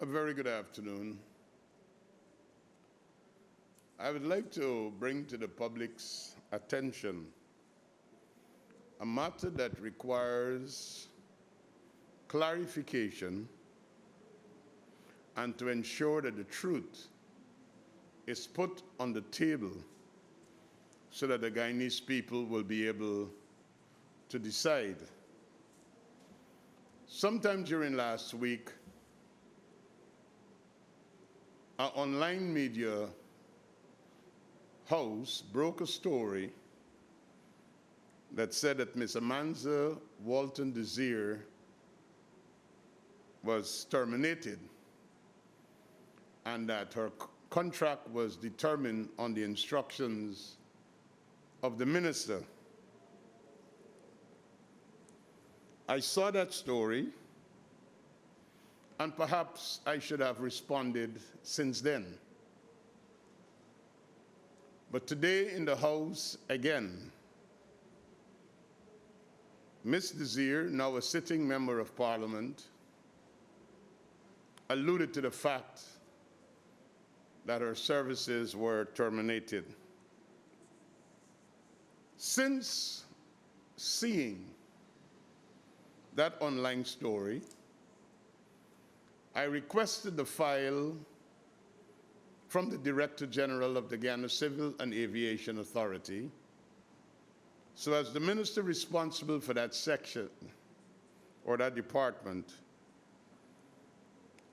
A very good afternoon. I would like to bring to the public's attention a matter that requires clarification and to ensure that the truth is put on the table so that the Guyanese people will be able to decide. Sometime during last week, our online media house broke a story that said that Ms. Amanza Walton-Desir was terminated and that her contract was determined on the instructions of the minister. I saw that story, and perhaps I should have responded since then. But today in the House, again, Ms. Desir, now a sitting member of Parliament, alluded to the fact that her services were terminated. Since seeing that online story, I requested the file from the Director General of the Guyana Civil and Aviation Authority, so as the minister responsible for that section or that department,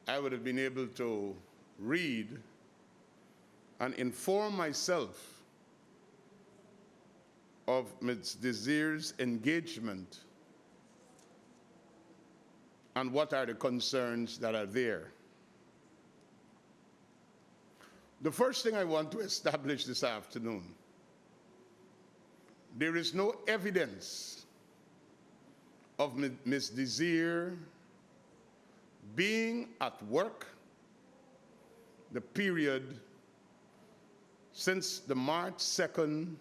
I would have been able to read and inform myself of Ms. Desir's engagement and what are the concerns that are there. The first thing I want to establish this afternoon, there is no evidence of Ms. Desir being at work the period since the March 2nd,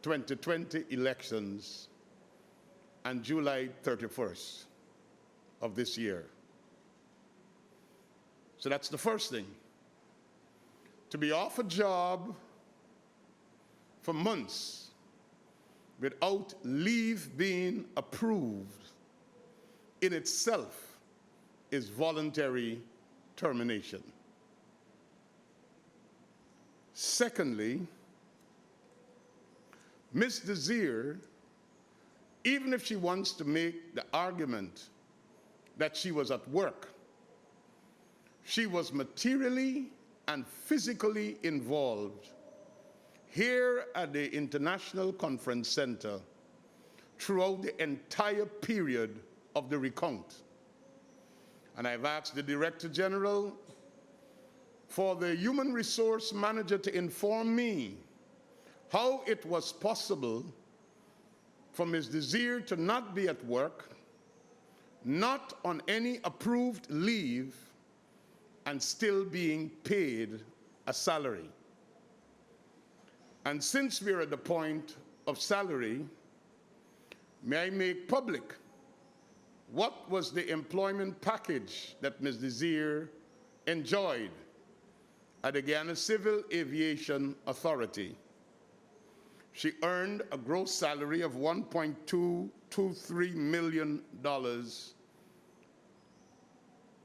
2020 elections and July 31st of this year. So that's the first thing. To be off a job for months without leave being approved in itself is voluntary termination. Secondly, Ms. Desir, even if she wants to make the argument that she was at work, she was materially and physically involved here at the International Conference Center throughout the entire period of the recount. And I've asked the Director General for the Human Resource Manager to inform me how it was possible for Ms. Desir to not be at work, not on any approved leave, and still being paid a salary. And since we're at the point of salary, may I make public what was the employment package that Ms. Desir enjoyed at the Guyana Civil Aviation Authority. She earned a gross salary of $1.223 million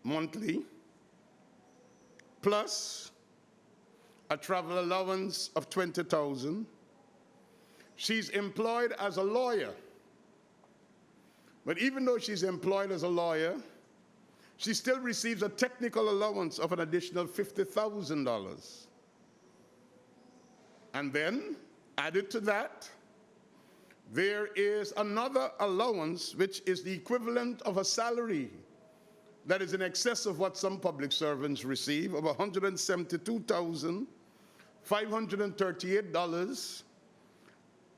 monthly, plus a travel allowance of $20,000. She's employed as a lawyer. But even though she's employed as a lawyer, she still receives a technical allowance of an additional $50,000. And then, added to that, there is another allowance which is the equivalent of a salary that is in excess of what some public servants receive, of $172,538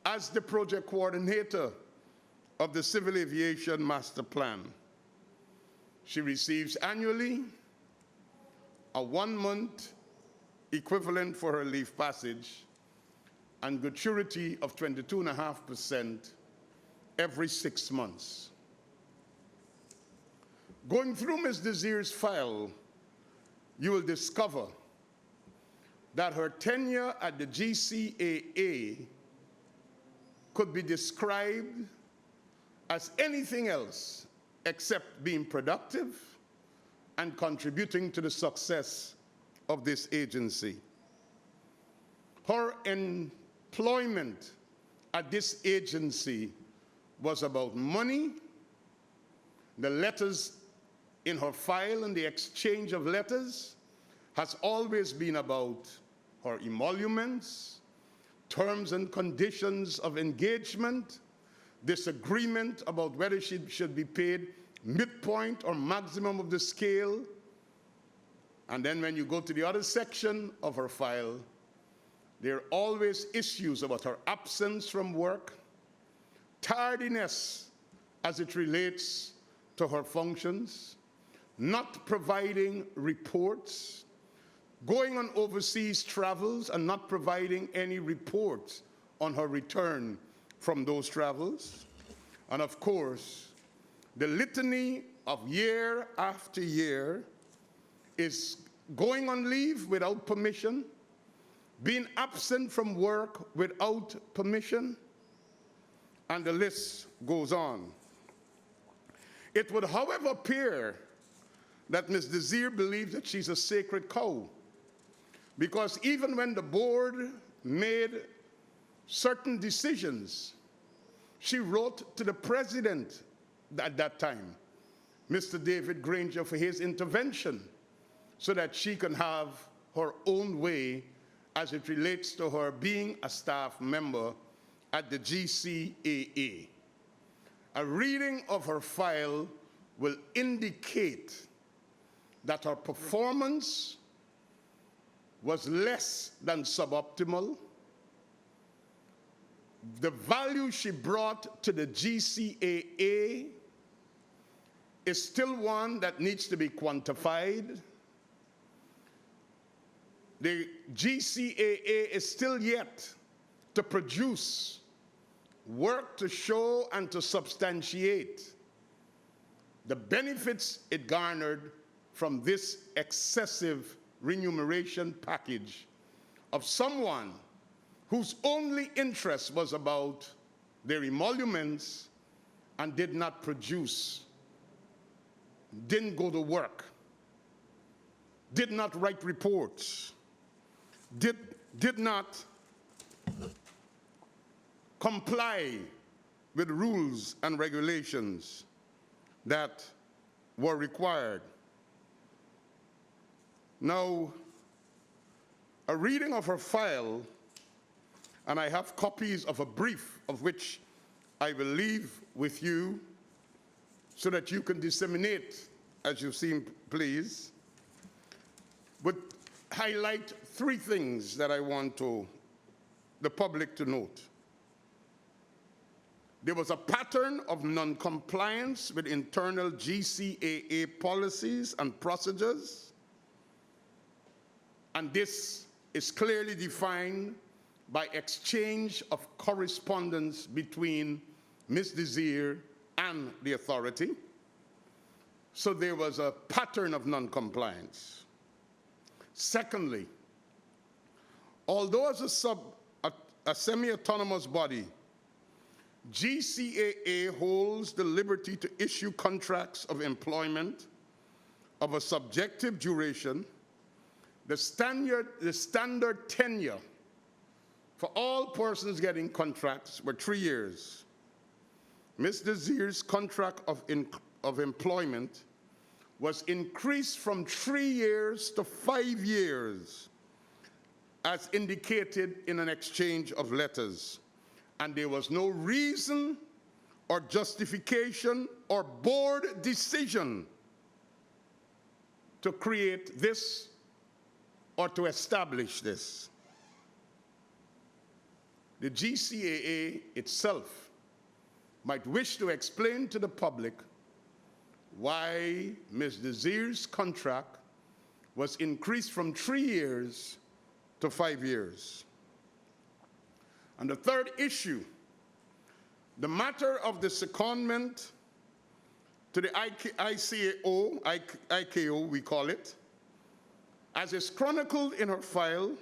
as the project coordinator of the Civil Aviation Master Plan. She receives annually a 1-month equivalent for her leave passage and gratuity of 22.5% every 6 months. Going through Ms. Desir's file, you will discover that her tenure at the GCAA could be described as anything else except being productive and contributing to the success of this agency. Her employment at this agency was about money. The letters in her file and the exchange of letters has always been about her emoluments, terms and conditions of engagement, disagreement about whether she should be paid midpoint or maximum of the scale. And then when you go to the other section of her file, there are always issues about her absence from work, tardiness as it relates to her functions, not providing reports, going on overseas travels and not providing any reports on her return from those travels. And of course, the litany of year after year is going on leave without permission, being absent from work without permission, and the list goes on. It would, however, appear that Ms. Desir believes that she's a sacred cow, because even when the board made certain decisions, she wrote to the president at that time, Mr. David Granger, for his intervention so that she can have her own way as it relates to her being a staff member at the GCAA. A reading of her file will indicate that her performance was less than suboptimal. The value she brought to the GCAA is still one that needs to be quantified. The GCAA is still yet to produce work to show and to substantiate the benefits it garnered from this excessive remuneration package of someone whose only interest was about their emoluments and did not produce, didn't go to work, did not write reports, did not comply with rules and regulations that were required. Now, a reading of her file, and I have copies of a brief of which I will leave with you so that you can disseminate as you seem pleased, would highlight three things that I want the public to note. There was a pattern of non-compliance with internal GCAA policies and procedures, and this is clearly defined by exchange of correspondence between Ms. Desir and the authority. So there was a pattern of non-compliance. Secondly, although as a semi-autonomous body, GCAA holds the liberty to issue contracts of employment of a subjective duration, the standard tenure for all persons getting contracts were 3 years. Ms. Desir's contract of employment was increased from 3 years to 5 years, as indicated in an exchange of letters. And there was no reason or justification or board decision to create this or to establish this. The GCAA itself might wish to explain to the public why Ms. Desir's contract was increased from 3 years to 5 years. And the third issue, the matter of the secondment to the ICAO, we call it, as is chronicled in her file,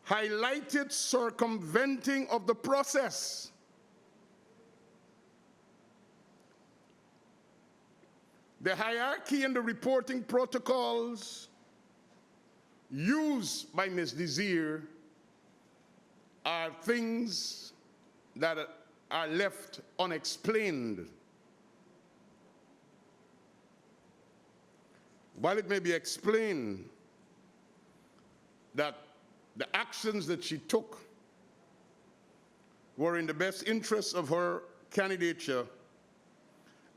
highlighted circumventing of the process. The hierarchy and the reporting protocols used by Ms. Desir are things that are left unexplained. While it may be explained that the actions that she took were in the best interests of her candidature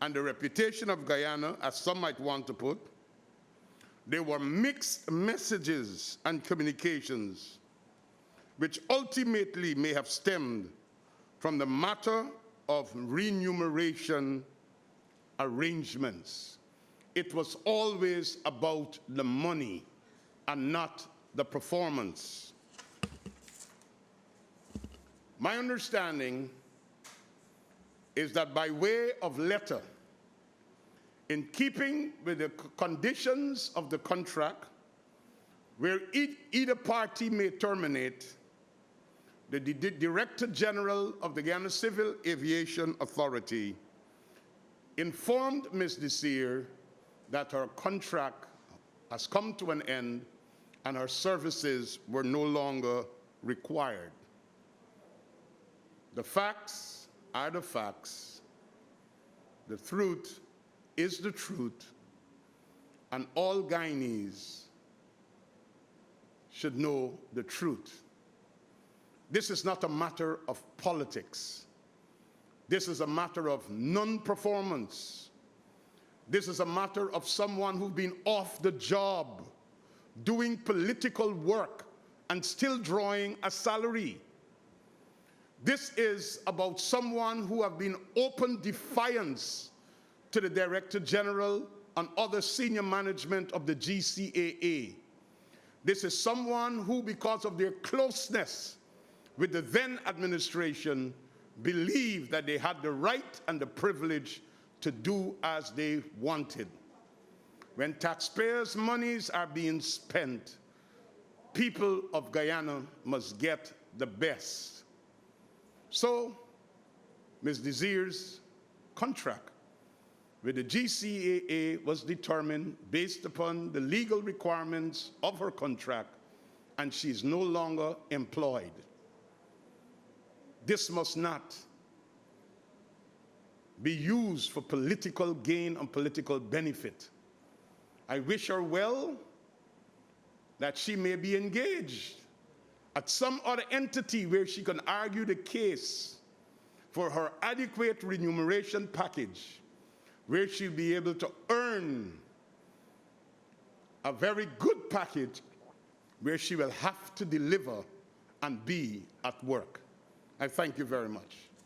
and the reputation of Guyana, as some might want to put, there were mixed messages and communications which ultimately may have stemmed from the matter of remuneration arrangements. It was always about the money and not the performance. My understanding is that by way of letter, in keeping with the conditions of the contract, where either party may terminate, the Director General of the Guyana Civil Aviation Authority informed Ms. Desir that her contract has come to an end and her services were no longer required. The facts are the facts. The truth is the truth, and all Guyanese should know the truth. This is not a matter of politics. This is a matter of non-performance. This is a matter of someone who's been off the job, doing political work, and still drawing a salary. This is about someone who have been open defiance to the Director General and other senior management of the GCAA. This is someone who, because of their closeness with the then administration, believed that they had the right and the privilege to do as they wanted. When taxpayers' monies are being spent, people of Guyana must get the best. So, Ms. Desir's contract with the GCAA was determined based upon the legal requirements of her contract, and she is no longer employed. This must not be used for political gain and political benefit. I wish her well, that she may be engaged at some other entity where she can argue the case for her adequate remuneration package, where she'll be able to earn a very good package where she will have to deliver and be at work. I thank you very much.